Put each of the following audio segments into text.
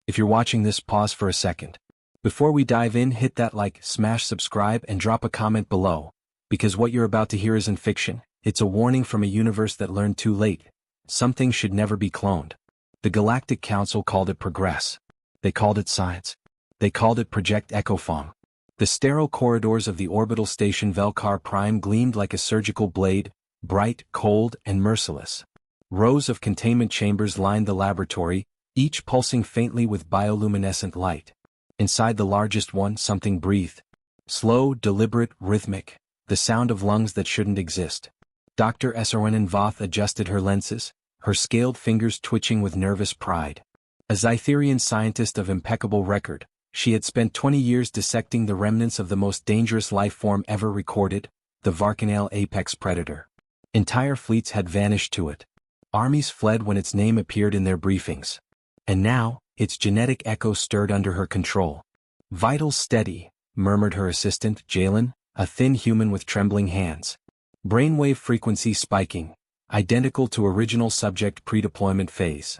If you're watching this, pause for a second. Before we dive in, hit that like, smash subscribe, and drop a comment below, because what you're about to hear isn't fiction, it's a warning from a universe that learned too late. Some things should never be cloned. The Galactic Council called it progress. They called it science. They called it Project Ecofong. The sterile corridors of the orbital station Velkar Prime gleamed like a surgical blade, bright, cold, and merciless. Rows of containment chambers lined the laboratory, each pulsing faintly with bioluminescent light. Inside the largest one, something breathed. Slow, deliberate, rhythmic, the sound of lungs that shouldn't exist. Dr. Srn Voth adjusted her lenses, her scaled fingers twitching with nervous pride. A Zytherian scientist of impeccable record, she had spent 20 years dissecting the remnants of the most dangerous life form ever recorded, the Varkanale apex predator. Entire fleets had vanished to it. Armies fled when its name appeared in their briefings. And now, its genetic echo stirred under her control. Vitals steady, murmured her assistant, Jalen, a thin human with trembling hands. Brainwave frequency spiking, identical to original subject pre-deployment phase.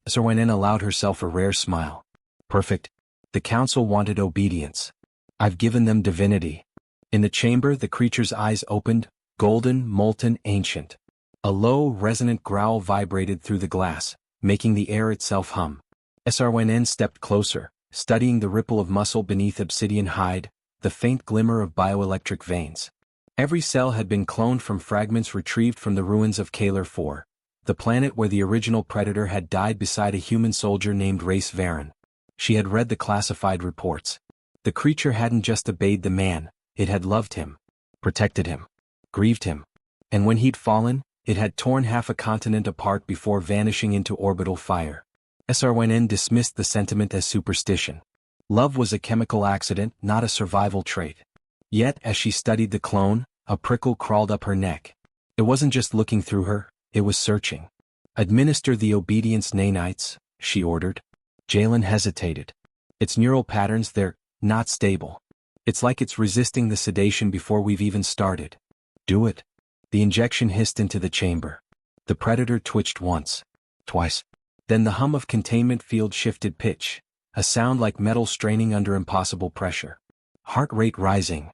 Srn allowed herself a rare smile. Perfect. The council wanted obedience. I've given them divinity. In the chamber, the creature's eyes opened, golden, molten, ancient. A low, resonant growl vibrated through the glass, making the air itself hum. Srn stepped closer, studying the ripple of muscle beneath obsidian hide, the faint glimmer of bioelectric veins. Every cell had been cloned from fragments retrieved from the ruins of Kalar 4, the planet where the original predator had died beside a human soldier named Race Varen. She had read the classified reports. The creature hadn't just obeyed the man, it had loved him, protected him, grieved him. And when he'd fallen, it had torn half a continent apart before vanishing into orbital fire. Srn dismissed the sentiment as superstition. Love was a chemical accident, not a survival trait. Yet, as she studied the clone, a prickle crawled up her neck. It wasn't just looking through her, it was searching. Administer the obedience nanites, she ordered. Jalen hesitated. Its neural patterns, they're not stable. It's like it's resisting the sedation before we've even started. Do it. The injection hissed into the chamber. The predator twitched once, twice. Then the hum of containment field shifted pitch, a sound like metal straining under impossible pressure. Heart rate rising.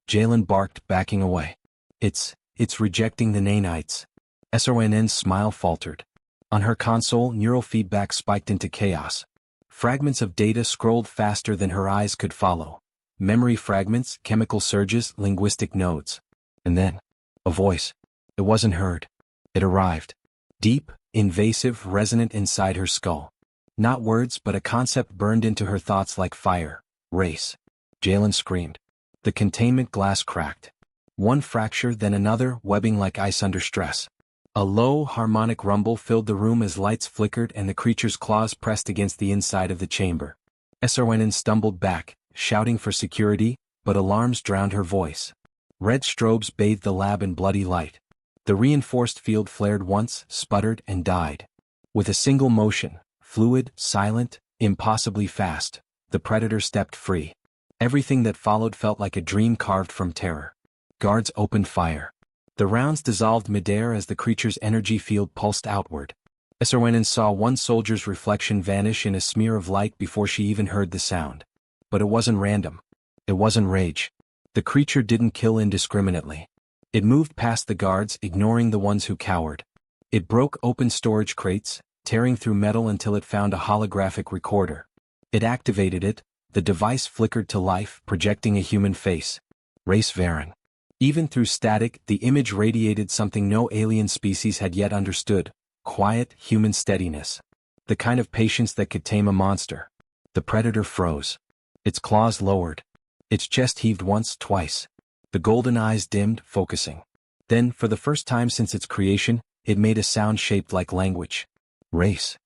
Jalen barked, backing away. It's rejecting the nanites. Srn's smile faltered. On her console, neural feedback spiked into chaos. Fragments of data scrolled faster than her eyes could follow. Memory fragments, chemical surges, linguistic nodes. And then, a voice. It wasn't heard. It arrived. Deep, invasive, resonant inside her skull. Not words, but a concept burned into her thoughts like fire. Race. Jalen screamed. The containment glass cracked. One fracture, then another, webbing like ice under stress. A low, harmonic rumble filled the room as lights flickered and the creature's claws pressed against the inside of the chamber. Srn stumbled back, shouting for security, but alarms drowned her voice. Red strobes bathed the lab in bloody light. The reinforced field flared once, sputtered, and died. With a single motion, fluid, silent, impossibly fast, the predator stepped free. Everything that followed felt like a dream carved from terror. Guards opened fire. The rounds dissolved midair as the creature's energy field pulsed outward. Srn saw one soldier's reflection vanish in a smear of light before she even heard the sound. But it wasn't random. It wasn't rage. The creature didn't kill indiscriminately. It moved past the guards, ignoring the ones who cowered. It broke open storage crates, tearing through metal until it found a holographic recorder. It activated it. The device flickered to life, projecting a human face. Race Varen. Even through static, the image radiated something no alien species had yet understood: quiet, human steadiness. The kind of patience that could tame a monster. The predator froze. Its claws lowered. Its chest heaved once, twice. The golden eyes dimmed, focusing. Then, for the first time since its creation, it made a sound shaped like language. Race.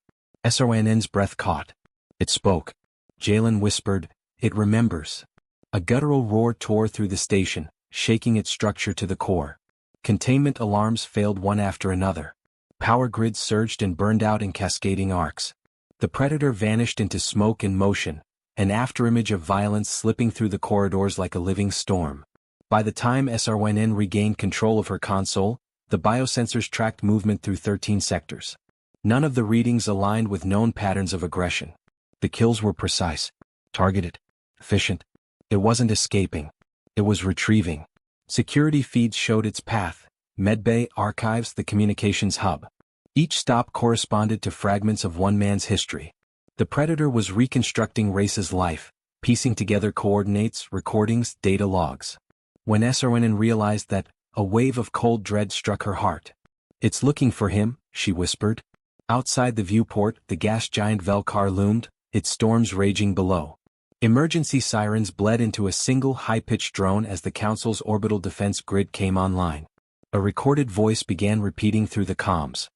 Srn's breath caught. It spoke. Jalen whispered, "It remembers." A guttural roar tore through the station, shaking its structure to the core. Containment alarms failed one after another. Power grids surged and burned out in cascading arcs. The predator vanished into smoke and motion, an afterimage of violence slipping through the corridors like a living storm. By the time Srn regained control of her console, the biosensors tracked movement through 13 sectors. None of the readings aligned with known patterns of aggression. The kills were precise, targeted, efficient. It wasn't escaping. It was retrieving. Security feeds showed its path. Medbay archives the communications hub. Each stop corresponded to fragments of one man's history. The Predator was reconstructing Race's life, piecing together coordinates, recordings, data logs. When SRNN realized that, a wave of cold dread struck her heart. "It's looking for him," she whispered. Outside the viewport, the gas giant Velkar loomed, its storms raging below. Emergency sirens bled into a single high-pitched drone as the Council's orbital defense grid came online. A recorded voice began repeating through the comms.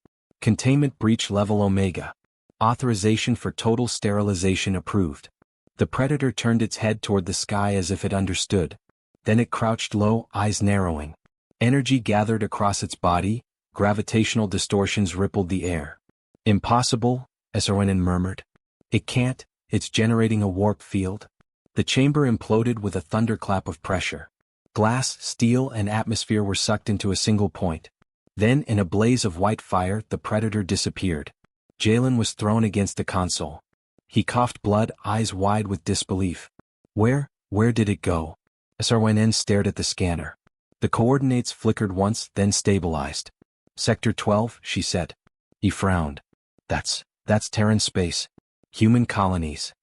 "Containment breach level Omega. Authorization for total sterilization approved." The Predator turned its head toward the sky as if it understood. Then it crouched low, eyes narrowing. Energy gathered across its body, gravitational distortions rippled the air. "Impossible," SRNN murmured. "It can't, it's generating a warp field." The chamber imploded with a thunderclap of pressure. Glass, steel, and atmosphere were sucked into a single point. Then, in a blaze of white fire, the Predator disappeared. Jalen was thrown against the console. He coughed blood, eyes wide with disbelief. Where did it go?" SRNN stared at the scanner. The coordinates flickered once, then stabilized. "Sector 12, she said. He frowned. That's Terran space. Human colonies."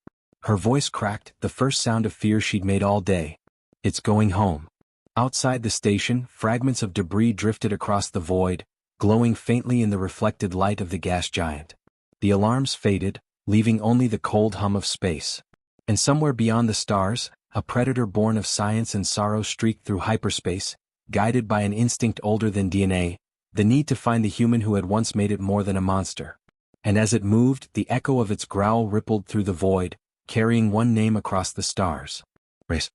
Her voice cracked, the first sound of fear she'd made all day. "It's going home." Outside the station, fragments of debris drifted across the void, glowing faintly in the reflected light of the gas giant. The alarms faded, leaving only the cold hum of space. And somewhere beyond the stars, a Predator born of science and sorrow streaked through hyperspace, guided by an instinct older than DNA, the need to find the human who had once made it more than a monster. And as it moved, the echo of its growl rippled through the void, carrying one name across the stars. Race.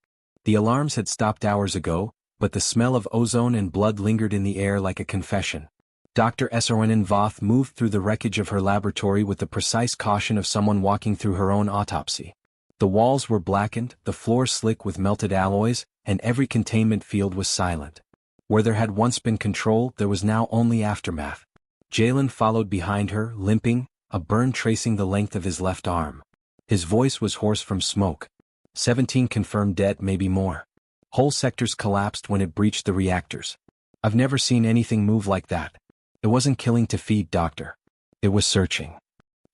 The alarms had stopped hours ago, but the smell of ozone and blood lingered in the air like a confession. Dr. SRNN Voth moved through the wreckage of her laboratory with the precise caution of someone walking through her own autopsy. The walls were blackened, the floor slick with melted alloys, and every containment field was silent. Where there had once been control, there was now only aftermath. Jalen followed behind her, limping, a burn tracing the length of his left arm. His voice was hoarse from smoke. 17 confirmed dead, maybe more. Whole sectors collapsed when it breached the reactors. I've never seen anything move like that. It wasn't killing to feed, Doctor. It was searching.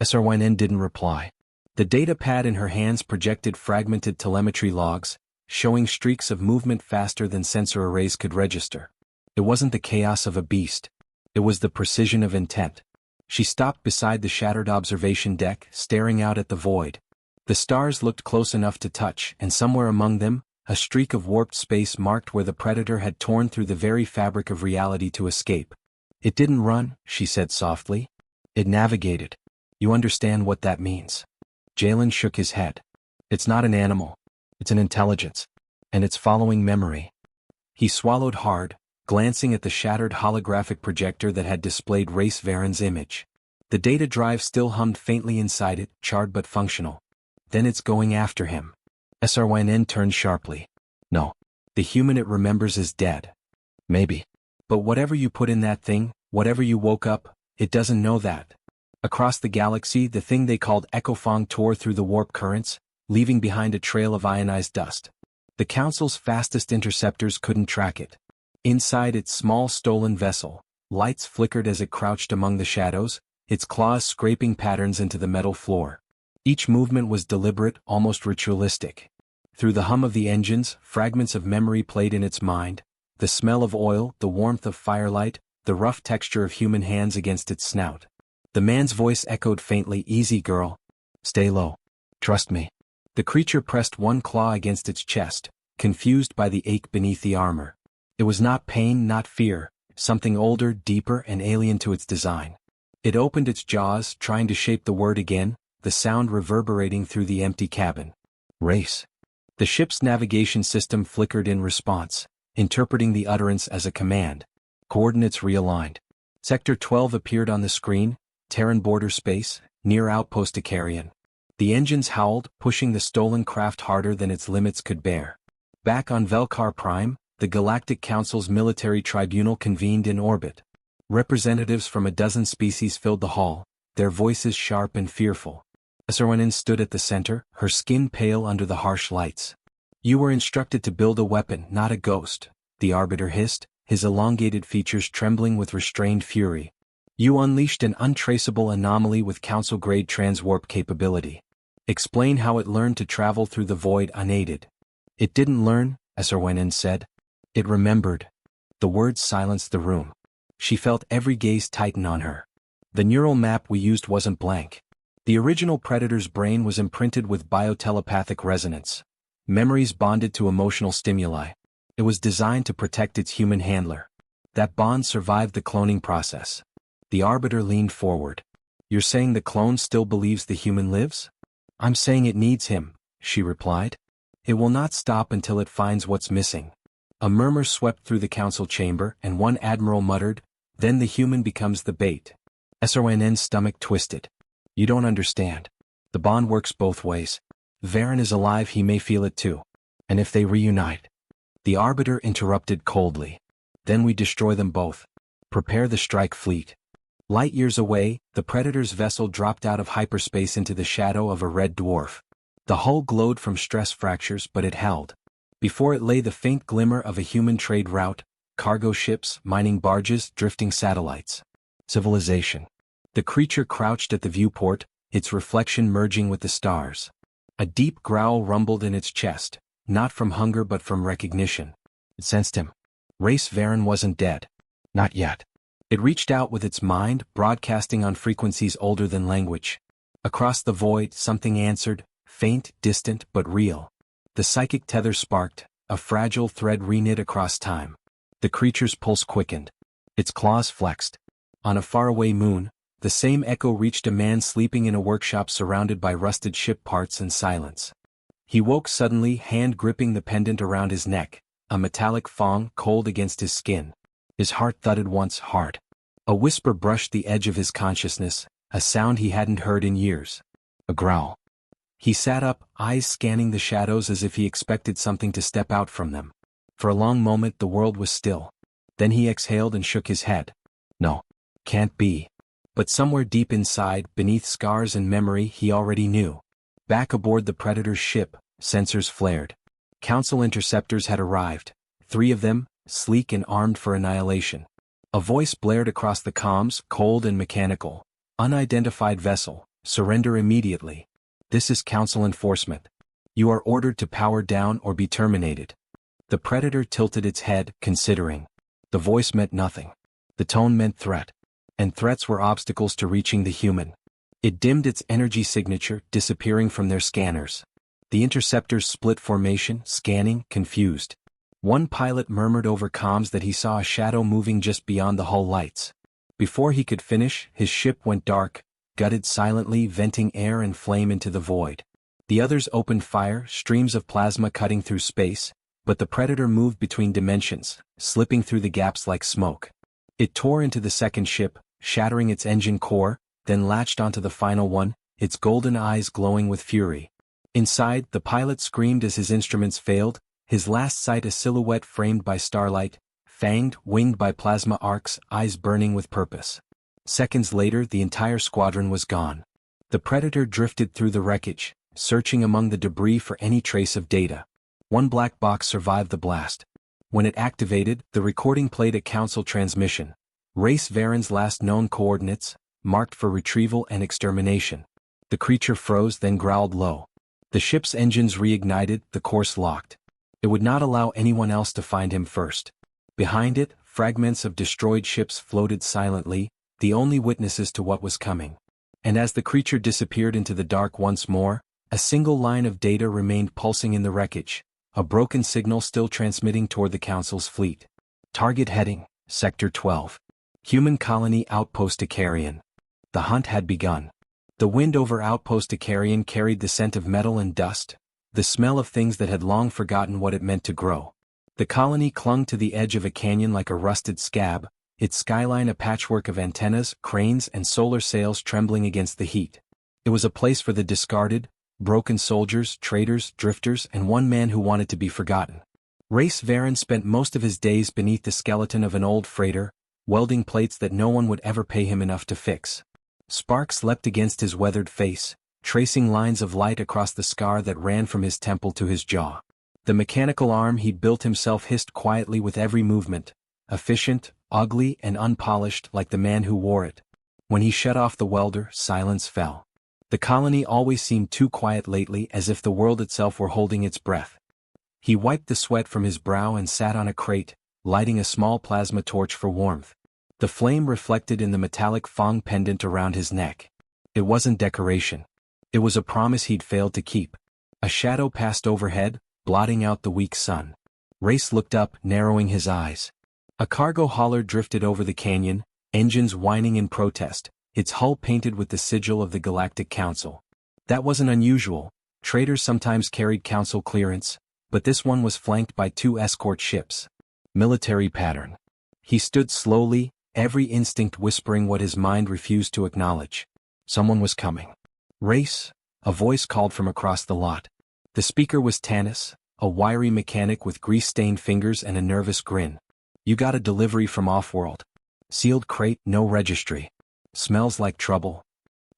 SRYN didn't reply. The data pad in her hands projected fragmented telemetry logs, showing streaks of movement faster than sensor arrays could register. It wasn't the chaos of a beast. It was the precision of intent. She stopped beside the shattered observation deck, staring out at the void. The stars looked close enough to touch, and somewhere among them, a streak of warped space marked where the Predator had torn through the very fabric of reality to escape. "It didn't run," she said softly. "It navigated. You understand what that means?" Jalen shook his head. "It's not an animal. It's an intelligence. And it's following memory." He swallowed hard, glancing at the shattered holographic projector that had displayed Race Varen's image. The data drive still hummed faintly inside it, charred but functional. "Then it's going after him." SRYN turned sharply. "No. The human it remembers is dead." "Maybe. But whatever you put in that thing, whatever you woke up, it doesn't know that." Across the galaxy, the thing they called Echofong tore through the warp currents, leaving behind a trail of ionized dust. The Council's fastest interceptors couldn't track it. Inside its small stolen vessel, lights flickered as it crouched among the shadows, its claws scraping patterns into the metal floor. Each movement was deliberate, almost ritualistic. Through the hum of the engines, fragments of memory played in its mind, the smell of oil, the warmth of firelight, the rough texture of human hands against its snout. The man's voice echoed faintly, "Easy, girl. Stay low. Trust me." The creature pressed one claw against its chest, confused by the ache beneath the armor. It was not pain, not fear, something older, deeper, and alien to its design. It opened its jaws, trying to shape the word again, the sound reverberating through the empty cabin. "Race." The ship's navigation system flickered in response, interpreting the utterance as a command. Coordinates realigned. Sector 12 appeared on the screen, Terran border space, near outpost Icarian. The engines howled, pushing the stolen craft harder than its limits could bear. Back on Velkar Prime, the Galactic Council's military tribunal convened in orbit. Representatives from a dozen species filled the hall, their voices sharp and fearful. Esarwenin stood at the center, her skin pale under the harsh lights. "You were instructed to build a weapon, not a ghost," the Arbiter hissed, his elongated features trembling with restrained fury. "You unleashed an untraceable anomaly with Council-grade transwarp capability. Explain how it learned to travel through the void unaided." "It didn't learn," Esarwenin said. "It remembered." The words silenced the room. She felt every gaze tighten on her. "The neural map we used wasn't blank. The original Predator's brain was imprinted with biotelepathic resonance. Memories bonded to emotional stimuli. It was designed to protect its human handler. That bond survived the cloning process." The Arbiter leaned forward. "You're saying the clone still believes the human lives?" "I'm saying it needs him," she replied. "It will not stop until it finds what's missing." A murmur swept through the council chamber, and one admiral muttered, "Then the human becomes the bait." Esarwenin's stomach twisted. "You don't understand. The bond works both ways. Varen is alive, he may feel it too. And if they reunite..." The Arbiter interrupted coldly. "Then we destroy them both. Prepare the strike fleet." Light years away, the Predator's vessel dropped out of hyperspace into the shadow of a red dwarf. The hull glowed from stress fractures, but it held. Before it lay the faint glimmer of a human trade route, cargo ships, mining barges, drifting satellites. Civilization. The creature crouched at the viewport, its reflection merging with the stars. A deep growl rumbled in its chest, not from hunger but from recognition. It sensed him. Race Varen wasn't dead. Not yet. It reached out with its mind, broadcasting on frequencies older than language. Across the void, something answered, faint, distant, but real. The psychic tether sparked, a fragile thread reknit across time. The creature's pulse quickened. Its claws flexed. On a faraway moon, the same echo reached a man sleeping in a workshop surrounded by rusted ship parts and silence. He woke suddenly, hand gripping the pendant around his neck, a metallic thong cold against his skin. His heart thudded once hard. A whisper brushed the edge of his consciousness, a sound he hadn't heard in years. A growl. He sat up, eyes scanning the shadows as if he expected something to step out from them. For a long moment the world was still. Then he exhaled and shook his head. No. Can't be. But somewhere deep inside, beneath scars and memory, he already knew. Back aboard the Predator's ship, sensors flared. Council interceptors had arrived. 3 of them, sleek and armed for annihilation. A voice blared across the comms, cold and mechanical. "Unidentified vessel, surrender immediately. This is Council enforcement. You are ordered to power down or be terminated." The Predator tilted its head, considering. The voice meant nothing. The tone meant threat. And threats were obstacles to reaching the human. It dimmed its energy signature, disappearing from their scanners. The interceptors split formation, scanning, confused. One pilot murmured over comms that he saw a shadow moving just beyond the hull lights. Before he could finish, his ship went dark, gutted silently, venting air and flame into the void. The others opened fire, streams of plasma cutting through space, but the Predator moved between dimensions, slipping through the gaps like smoke. It tore into the second ship, shattering its engine core, then latched onto the final one, its golden eyes glowing with fury. Inside, the pilot screamed as his instruments failed, his last sight a silhouette framed by starlight, fanged, winged by plasma arcs, eyes burning with purpose. Seconds later, the entire squadron was gone. The Predator drifted through the wreckage, searching among the debris for any trace of data. One black box survived the blast. When it activated, the recording played a Council transmission. Race Varen's last known coordinates, marked for retrieval and extermination. The creature froze, then growled low. The ship's engines reignited, the course locked. It would not allow anyone else to find him first. Behind it, fragments of destroyed ships floated silently, the only witnesses to what was coming. And as the creature disappeared into the dark once more, a single line of data remained pulsing in the wreckage, a broken signal still transmitting toward the Council's fleet. Target heading, Sector 12. Human Colony Outpost Icarian. The hunt had begun. The wind over Outpost Icarian carried the scent of metal and dust, the smell of things that had long forgotten what it meant to grow. The colony clung to the edge of a canyon like a rusted scab, its skyline a patchwork of antennas, cranes, and solar sails trembling against the heat. It was a place for the discarded, broken soldiers, traitors, drifters, and one man who wanted to be forgotten. Race Varen spent most of his days beneath the skeleton of an old freighter, welding plates that no one would ever pay him enough to fix. Sparks leapt against his weathered face, tracing lines of light across the scar that ran from his temple to his jaw. The mechanical arm he'd built himself hissed quietly with every movement, efficient, ugly, and unpolished like the man who wore it. When he shut off the welder, silence fell. The colony always seemed too quiet lately, as if the world itself were holding its breath. He wiped the sweat from his brow and sat on a crate, lighting a small plasma torch for warmth. The flame reflected in the metallic Fong pendant around his neck. It wasn't decoration. It was a promise he'd failed to keep. A shadow passed overhead, blotting out the weak sun. Race looked up, narrowing his eyes. A cargo hauler drifted over the canyon, engines whining in protest, its hull painted with the sigil of the Galactic Council. That wasn't unusual. Traders sometimes carried council clearance, but this one was flanked by 2 escort ships. Military pattern. He stood slowly, every instinct whispering what his mind refused to acknowledge. Someone was coming. Race, a voice called from across the lot. The speaker was Tanis, a wiry mechanic with grease-stained fingers and a nervous grin. You got a delivery from Offworld. Sealed crate, no registry. Smells like trouble.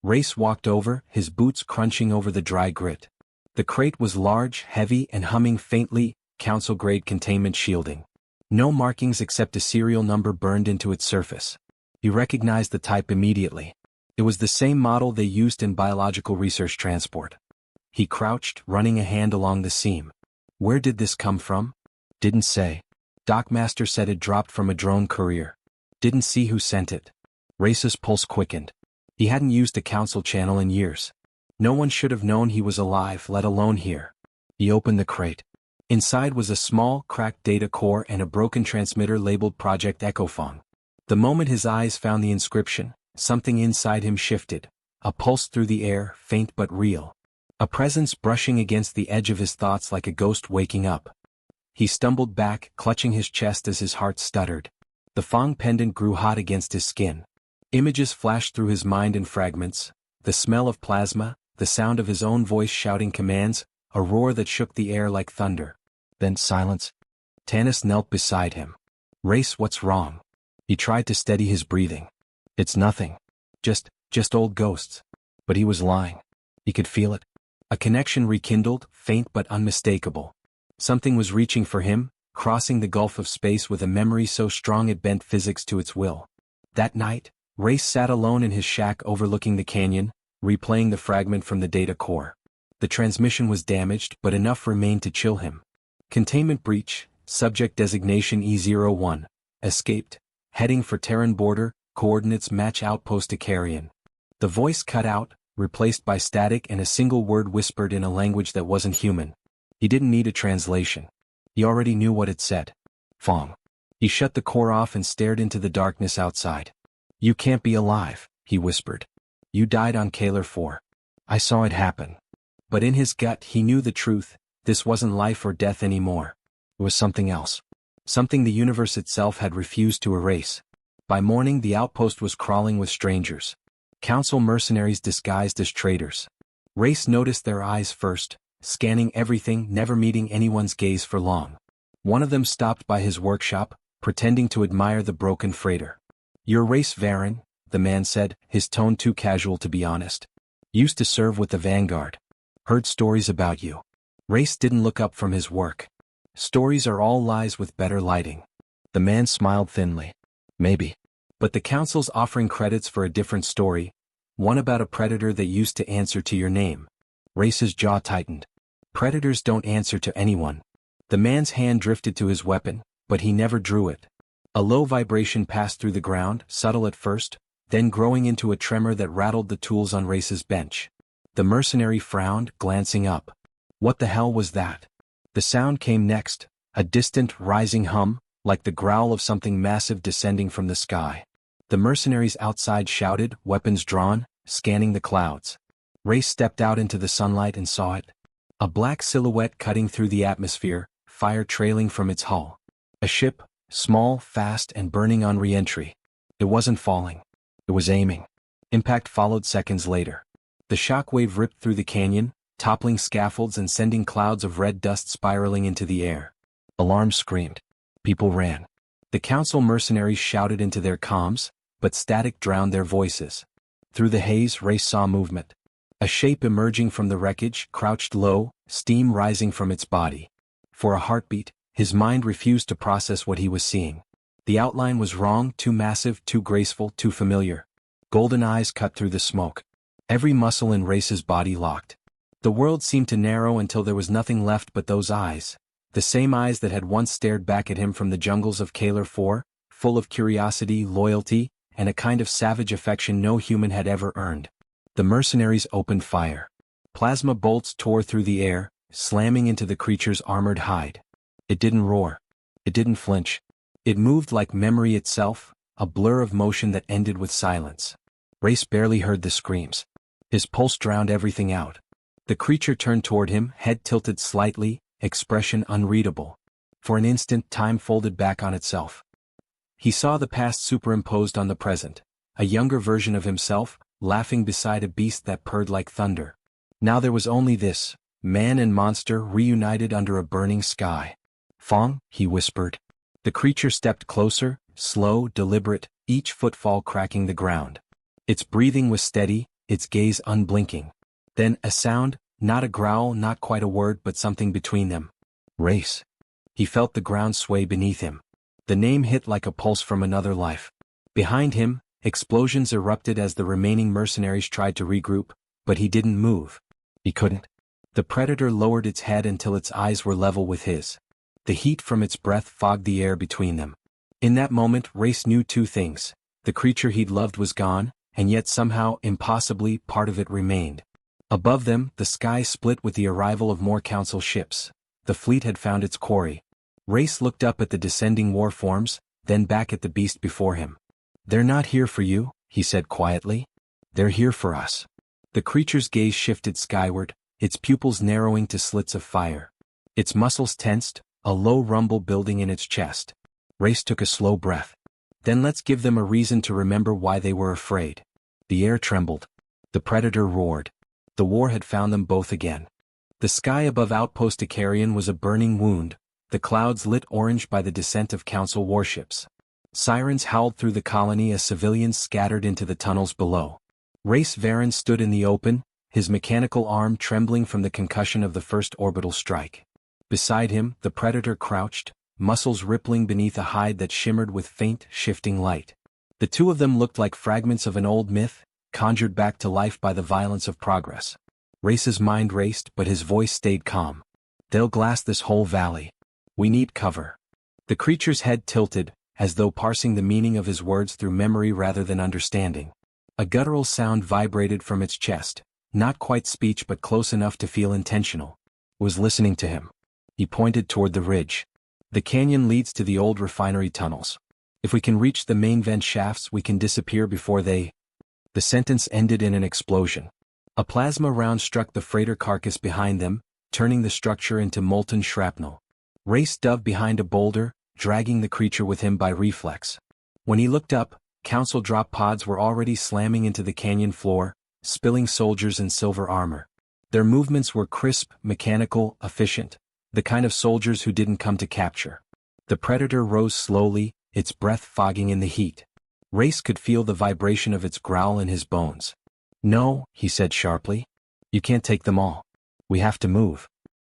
Race walked over, his boots crunching over the dry grit. The crate was large, heavy, and humming faintly, council-grade containment shielding. No markings except a serial number burned into its surface. He recognized the type immediately. It was the same model they used in biological research transport. He crouched, running a hand along the seam. Where did this come from? Didn't say. Dockmaster said it dropped from a drone courier. Didn't see who sent it. Race's pulse quickened. He hadn't used a council channel in years. No one should have known he was alive, let alone here. He opened the crate. Inside was a small, cracked data core and a broken transmitter labeled Project Echofong. The moment his eyes found the inscription, something inside him shifted. A pulse through the air, faint but real. A presence brushing against the edge of his thoughts like a ghost waking up. He stumbled back, clutching his chest as his heart stuttered. The Fong pendant grew hot against his skin. Images flashed through his mind in fragments. The smell of plasma, the sound of his own voice shouting commands, a roar that shook the air like thunder. Then silence. Tanis knelt beside him. Race, what's wrong? He tried to steady his breathing. It's nothing. Just old ghosts. But he was lying. He could feel it. A connection rekindled, faint but unmistakable. Something was reaching for him, crossing the gulf of space with a memory so strong it bent physics to its will. That night, Race sat alone in his shack overlooking the canyon, replaying the fragment from the data core. The transmission was damaged, but enough remained to chill him. Containment breach, subject designation E01. Escaped. Heading for Terran border, coordinates match outpost Icarian. The voice cut out, replaced by static and a single word whispered in a language that wasn't human. He didn't need a translation. He already knew what it said. Fong. He shut the core off and stared into the darkness outside. You can't be alive, he whispered. You died on Kaler 4. I saw it happen. But in his gut he knew the truth. This wasn't life or death anymore. It was something else. Something the universe itself had refused to erase. By morning the outpost was crawling with strangers. Council mercenaries disguised as traders. Race noticed their eyes first, scanning everything, never meeting anyone's gaze for long. One of them stopped by his workshop, pretending to admire the broken freighter. You're Race Varen, the man said, his tone too casual to be honest. Used to serve with the Vanguard. Heard stories about you. Race didn't look up from his work. Stories are all lies with better lighting. The man smiled thinly. Maybe. But the council's offering credits for a different story, one about a predator that used to answer to your name. Race's jaw tightened. Predators don't answer to anyone. The man's hand drifted to his weapon, but he never drew it. A low vibration passed through the ground, subtle at first, then growing into a tremor that rattled the tools on Race's bench. The mercenary frowned, glancing up. What the hell was that? The sound came next, a distant, rising hum, like the growl of something massive descending from the sky. The mercenaries outside shouted, weapons drawn, scanning the clouds. Race stepped out into the sunlight and saw it. A black silhouette cutting through the atmosphere, fire trailing from its hull. A ship, small, fast, and burning on re-entry. It wasn't falling. It was aiming. Impact followed seconds later. The shockwave ripped through the canyon, toppling scaffolds and sending clouds of red dust spiraling into the air. Alarms screamed. People ran. The council mercenaries shouted into their comms, but static drowned their voices. Through the haze, Race saw movement. A shape emerging from the wreckage, crouched low, steam rising from its body. For a heartbeat, his mind refused to process what he was seeing. The outline was wrong, too massive, too graceful, too familiar. Golden eyes cut through the smoke. Every muscle in Race's body locked. The world seemed to narrow until there was nothing left but those eyes. The same eyes that had once stared back at him from the jungles of Kalar 4, full of curiosity, loyalty, and a kind of savage affection no human had ever earned. The mercenaries opened fire. Plasma bolts tore through the air, slamming into the creature's armored hide. It didn't roar. It didn't flinch. It moved like memory itself, a blur of motion that ended with silence. Race barely heard the screams. His pulse drowned everything out. The creature turned toward him, head tilted slightly, expression unreadable. For an instant, time folded back on itself. He saw the past superimposed on the present, a younger version of himself, laughing beside a beast that purred like thunder. Now there was only this, man and monster reunited under a burning sky. "Fong," he whispered. The creature stepped closer, slow, deliberate, each footfall cracking the ground. Its breathing was steady, its gaze unblinking. Then a sound, not a growl, not quite a word, but something between them. Race. He felt the ground sway beneath him. The name hit like a pulse from another life. Behind him, explosions erupted as the remaining mercenaries tried to regroup, but he didn't move. He couldn't. The predator lowered its head until its eyes were level with his. The heat from its breath fogged the air between them. In that moment, Race knew two things. The creature he'd loved was gone, and yet somehow, impossibly, part of it remained. Above them, the sky split with the arrival of more council ships. The fleet had found its quarry. Race looked up at the descending war forms, then back at the beast before him. "They're not here for you," he said quietly. "They're here for us." The creature's gaze shifted skyward, its pupils narrowing to slits of fire. Its muscles tensed, a low rumble building in its chest. Race took a slow breath. "Then let's give them a reason to remember why they were afraid." The air trembled. The predator roared. The war had found them both again. The sky above Outpost Icarian was a burning wound, the clouds lit orange by the descent of council warships. Sirens howled through the colony as civilians scattered into the tunnels below. Race Varan stood in the open, his mechanical arm trembling from the concussion of the first orbital strike. Beside him, the predator crouched, muscles rippling beneath a hide that shimmered with faint, shifting light. The two of them looked like fragments of an old myth, conjured back to life by the violence of progress. Race's mind raced, but his voice stayed calm. "They'll glass this whole valley. We need cover." The creature's head tilted, as though parsing the meaning of his words through memory rather than understanding. A guttural sound vibrated from its chest, not quite speech but close enough to feel intentional. Was listening to him. He pointed toward the ridge. "The canyon leads to the old refinery tunnels. If we can reach the main vent shafts, we can disappear before they—" The sentence ended in an explosion. A plasma round struck the freighter carcass behind them, turning the structure into molten shrapnel. Race dove behind a boulder, dragging the creature with him by reflex. When he looked up, council drop pods were already slamming into the canyon floor, spilling soldiers in silver armor. Their movements were crisp, mechanical, efficient, the kind of soldiers who didn't come to capture. The predator rose slowly, its breath fogging in the heat. Race could feel the vibration of its growl in his bones. "No," he said sharply. "You can't take them all. We have to move."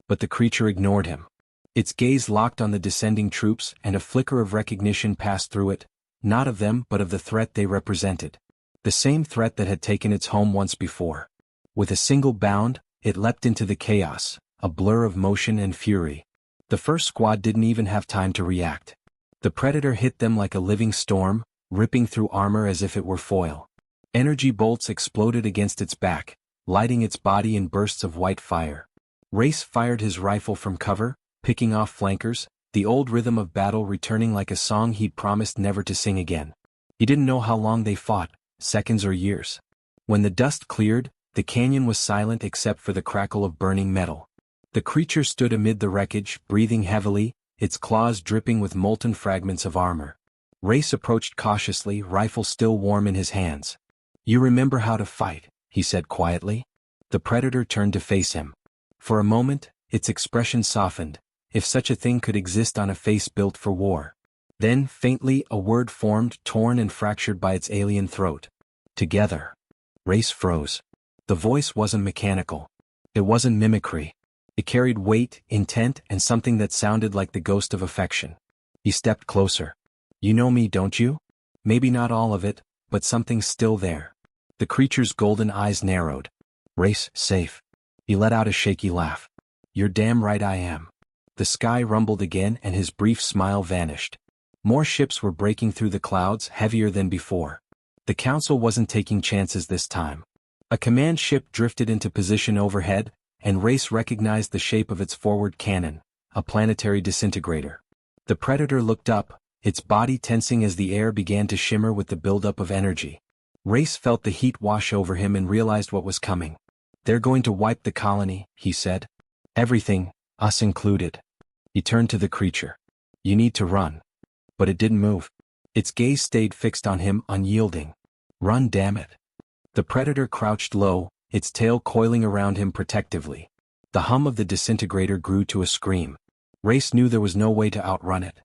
But the creature ignored him. Its gaze locked on the descending troops, and a flicker of recognition passed through it, not of them but of the threat they represented. The same threat that had taken its home once before. With a single bound, it leapt into the chaos, a blur of motion and fury. The first squad didn't even have time to react. The predator hit them like a living storm, ripping through armor as if it were foil. Energy bolts exploded against its back, lighting its body in bursts of white fire. Race fired his rifle from cover, picking off flankers, the old rhythm of battle returning like a song he'd promised never to sing again. He didn't know how long they fought, seconds or years. When the dust cleared, the canyon was silent except for the crackle of burning metal. The creature stood amid the wreckage, breathing heavily, its claws dripping with molten fragments of armor. Race approached cautiously, rifle still warm in his hands. "You remember how to fight," he said quietly. The predator turned to face him. For a moment, its expression softened, if such a thing could exist on a face built for war. Then, faintly, a word formed, torn and fractured by its alien throat. "Together." Race froze. The voice wasn't mechanical. It wasn't mimicry. It carried weight, intent, and something that sounded like the ghost of affection. He stepped closer. "You know me, don't you? Maybe not all of it, but something's still there." The creature's golden eyes narrowed. "Race, safe." He let out a shaky laugh. "You're damn right I am." The sky rumbled again and his brief smile vanished. More ships were breaking through the clouds, heavier than before. The council wasn't taking chances this time. A command ship drifted into position overhead, and Race recognized the shape of its forward cannon, a planetary disintegrator. The Predator looked up, its body tensing as the air began to shimmer with the buildup of energy. Race felt the heat wash over him and realized what was coming. "They're going to wipe the colony," he said. "Everything, us included." He turned to the creature. "You need to run." But it didn't move. Its gaze stayed fixed on him, unyielding. "Run, damn it." The Predator crouched low, its tail coiling around him protectively. The hum of the disintegrator grew to a scream. Race knew there was no way to outrun it.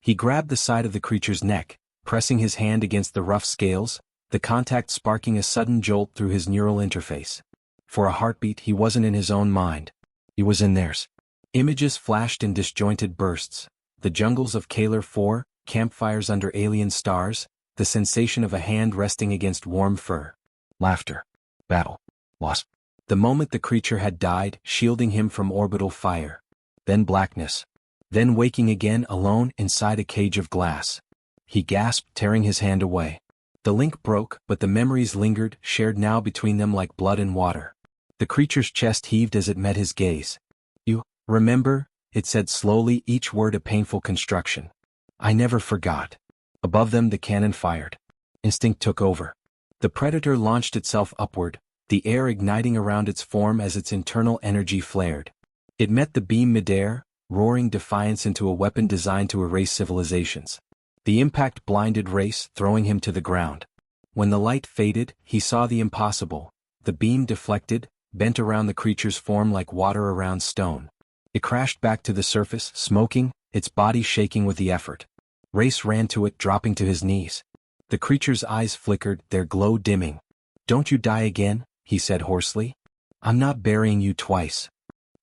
He grabbed the side of the creature's neck, pressing his hand against the rough scales, the contact sparking a sudden jolt through his neural interface. For a heartbeat he wasn't in his own mind. He was in theirs. Images flashed in disjointed bursts. The jungles of Kalar 4, campfires under alien stars, the sensation of a hand resting against warm fur. Laughter. Battle. Loss. The moment the creature had died, shielding him from orbital fire. Then blackness. Then waking again alone inside a cage of glass. He gasped, tearing his hand away. The link broke, but the memories lingered, shared now between them like blood and water. The creature's chest heaved as it met his gaze. "You remember?" it said slowly, each word a painful construction. "I never forgot." Above them the cannon fired. Instinct took over. The Predator launched itself upward, the air igniting around its form as its internal energy flared. It met the beam midair, roaring defiance into a weapon designed to erase civilizations. The impact blinded Race, throwing him to the ground. When the light faded, he saw the impossible. The beam deflected, bent around the creature's form like water around stone. It crashed back to the surface, smoking, its body shaking with the effort. Race ran to it, dropping to his knees. The creature's eyes flickered, their glow dimming. "Don't you die again," he said hoarsely. "I'm not burying you twice."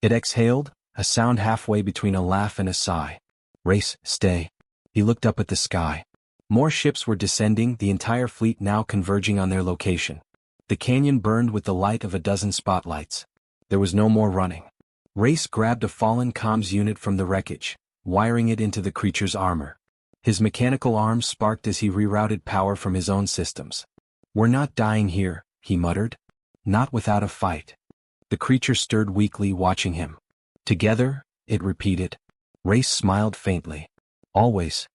It exhaled, a sound halfway between a laugh and a sigh. "Race, stay." He looked up at the sky. More ships were descending, the entire fleet now converging on their location. The canyon burned with the light of a dozen spotlights. There was no more running. Race grabbed a fallen comms unit from the wreckage, wiring it into the creature's armor. His mechanical arms sparked as he rerouted power from his own systems. "We're not dying here," he muttered. "Not without a fight." The creature stirred weakly, watching him. "Together," it repeated. Race smiled faintly. "Always."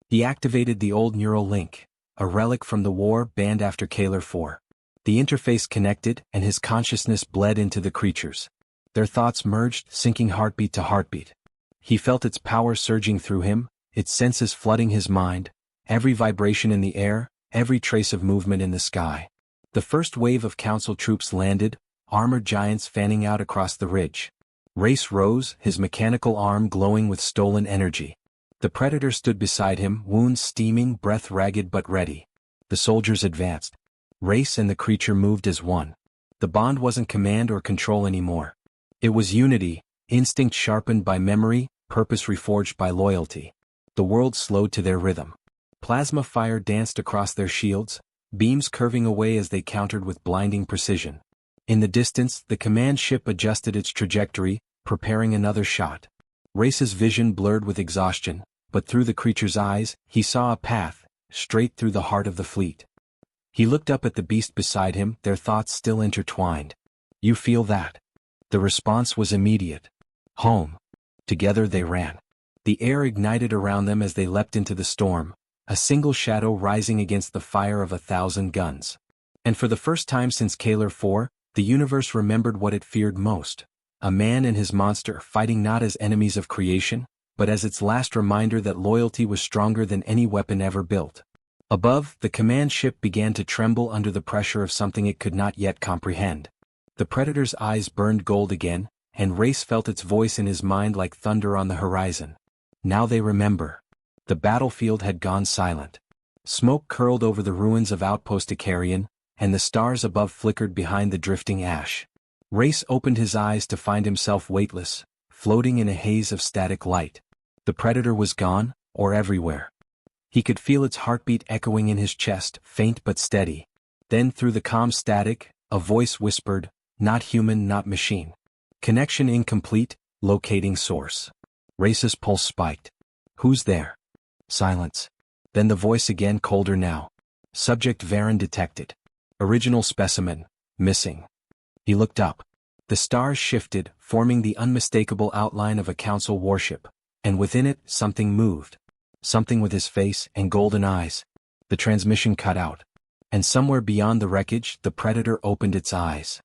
He activated the old neural link, a relic from the war banned after Kalar 4. The interface connected, and his consciousness bled into the creature's. Their thoughts merged, syncing heartbeat to heartbeat. He felt its power surging through him, its senses flooding his mind, every vibration in the air, every trace of movement in the sky. The first wave of council troops landed, armored giants fanning out across the ridge. Race rose, his mechanical arm glowing with stolen energy. The Predator stood beside him, wounds steaming, breath ragged but ready. The soldiers advanced. Race and the creature moved as one. The bond wasn't command or control anymore. It was unity, instinct sharpened by memory, purpose reforged by loyalty. The world slowed to their rhythm. Plasma fire danced across their shields, beams curving away as they countered with blinding precision. In the distance, the command ship adjusted its trajectory, preparing another shot. Race's vision blurred with exhaustion, but through the creature's eyes, he saw a path, straight through the heart of the fleet. He looked up at the beast beside him, their thoughts still intertwined. "You feel that?" The response was immediate. "Home." Together they ran. The air ignited around them as they leapt into the storm, a single shadow rising against the fire of 1,000 guns. And for the first time since Kalar 4, the universe remembered what it feared most. A man and his monster fighting not as enemies of creation, but as its last reminder that loyalty was stronger than any weapon ever built. Above, the command ship began to tremble under the pressure of something it could not yet comprehend. The Predator's eyes burned gold again, and Race felt its voice in his mind like thunder on the horizon. Now they remember. The battlefield had gone silent. Smoke curled over the ruins of Outpost Icarian, and the stars above flickered behind the drifting ash. Race opened his eyes to find himself weightless, floating in a haze of static light. The predator was gone, or everywhere. He could feel its heartbeat echoing in his chest, faint but steady. Then through the calm static, a voice whispered, "Not human, not machine. Connection incomplete, locating source." Race's pulse spiked. "Who's there?" Silence. Then the voice again, colder now. "Subject Varen detected. Original specimen, missing." He looked up. The stars shifted, forming the unmistakable outline of a council warship, and within it something moved. Something with his face and golden eyes. The transmission cut out. And somewhere beyond the wreckage, the predator opened its eyes.